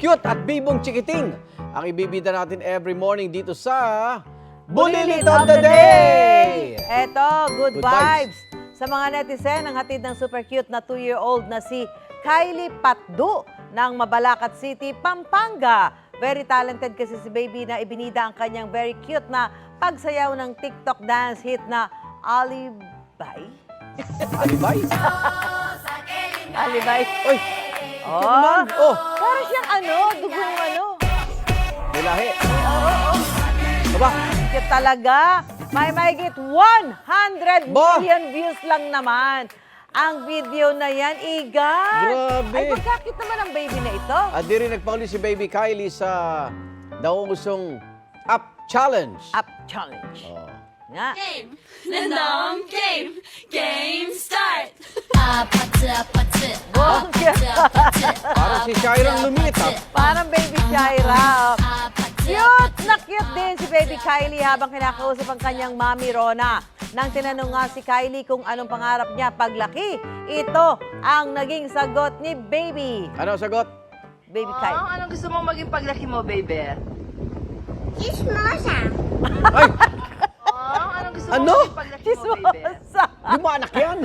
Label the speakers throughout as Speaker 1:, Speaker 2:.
Speaker 1: cute at bibong chikiting ang ibibida natin every morning dito sa Bulilit of the Day!
Speaker 2: Eto, good
Speaker 1: Good vibes.
Speaker 2: vibes. Sa mga netizen, ang hatid ng super cute na 2-year-old na si Kylie Patdu ng Mabalacat City, Pampanga. Very talented kasi si baby na ibinida ang kanyang very cute na pagsayaw ng TikTok dance hit na Alibay.
Speaker 1: Alibay?
Speaker 2: Alibay.
Speaker 1: Oy!
Speaker 2: Oh,
Speaker 1: naman. Oh.
Speaker 2: para siyang dugong
Speaker 1: May lahi. Aba,
Speaker 2: Cute talaga. May mahigit 100
Speaker 1: Ba?
Speaker 2: million views lang naman. Ang video na yan, Igan.
Speaker 1: Grabe.
Speaker 2: Ay, pagkakit naman ang baby na ito.
Speaker 1: at di rin nagpahuli si Baby Kylie sa naungusong Up Challenge.
Speaker 2: Up challenge.
Speaker 1: Oh.
Speaker 2: Nga.
Speaker 3: Game. Nandang game. Game start. 아파트 아파트.
Speaker 2: Buong
Speaker 3: 아파트.
Speaker 1: Parang si Shirang lumilitap.
Speaker 2: Parang baby Shaira. Cute na cute din si baby Kylie habang kinakausap ang kanyang mami Rona. Nang tinanong nga si Kylie kung anong pangarap niya paglaki, ito ang naging sagot ni baby.
Speaker 1: Ano sagot?
Speaker 2: Baby Kylie.
Speaker 4: Anong gusto mong maging paglaki mo, baby?
Speaker 5: Chismosa.
Speaker 1: Ay!
Speaker 4: Anong gusto
Speaker 1: Ano?
Speaker 4: mong maging paglaki mo, baby?
Speaker 2: Chismosa.
Speaker 1: Di mo anak yan?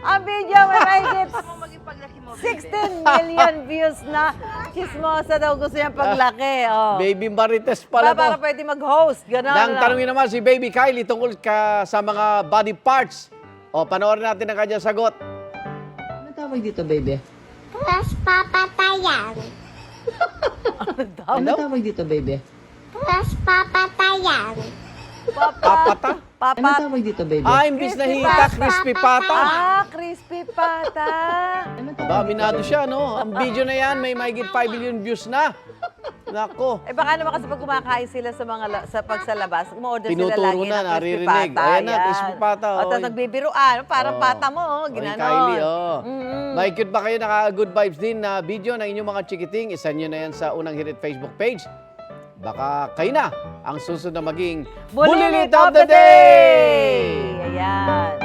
Speaker 2: Ang video may mahigit
Speaker 4: Gusto mong maging paglaki mo, baby?
Speaker 2: 16 million views na. Chismosa daw gusto niyang paglaki. Oh.
Speaker 1: Baby Marites pala
Speaker 2: Para
Speaker 1: to.
Speaker 2: pwede mag-host. Ganon.
Speaker 1: Nang tanongin naman si Baby Kylie tungkol sa mga body parts. O, panoorin natin ang kanyang sagot.
Speaker 4: Ano tawag dito, baby?
Speaker 5: Plus papatayan.
Speaker 4: Ano tawag dito, baby?
Speaker 5: Plus papatayan.
Speaker 1: Papata?
Speaker 4: Ano tawag dito, baby?
Speaker 1: Ah, imbis na hita, crispy pata.
Speaker 2: Crispy pata.
Speaker 1: Aba, aminado siya, no? Ang video na yan, may mahigit 5 billion views na. Nako.
Speaker 2: Eh baka naman kasi pag kumakain sila sa mga sa pagsalabas, umorder sila
Speaker 1: Tinuturo
Speaker 2: lagi
Speaker 1: na,
Speaker 2: ng crispy
Speaker 1: naririnig.
Speaker 2: pata.
Speaker 1: Ayan na, crispy pata,
Speaker 2: O,
Speaker 1: oh.
Speaker 2: tapos nagbibiruan, parang
Speaker 1: Oh.
Speaker 2: pata mo,
Speaker 1: Oy,
Speaker 2: ginanon.
Speaker 1: Kylie, oh.
Speaker 2: Mm-mm.
Speaker 1: May cute ba kayo naka-good vibes din na video ng inyong mga chikiting? Isa nyo na yan sa Unang Hirit Facebook page. Baka kayo na ang susunod na maging
Speaker 2: Bulilit of the Day! Ayan.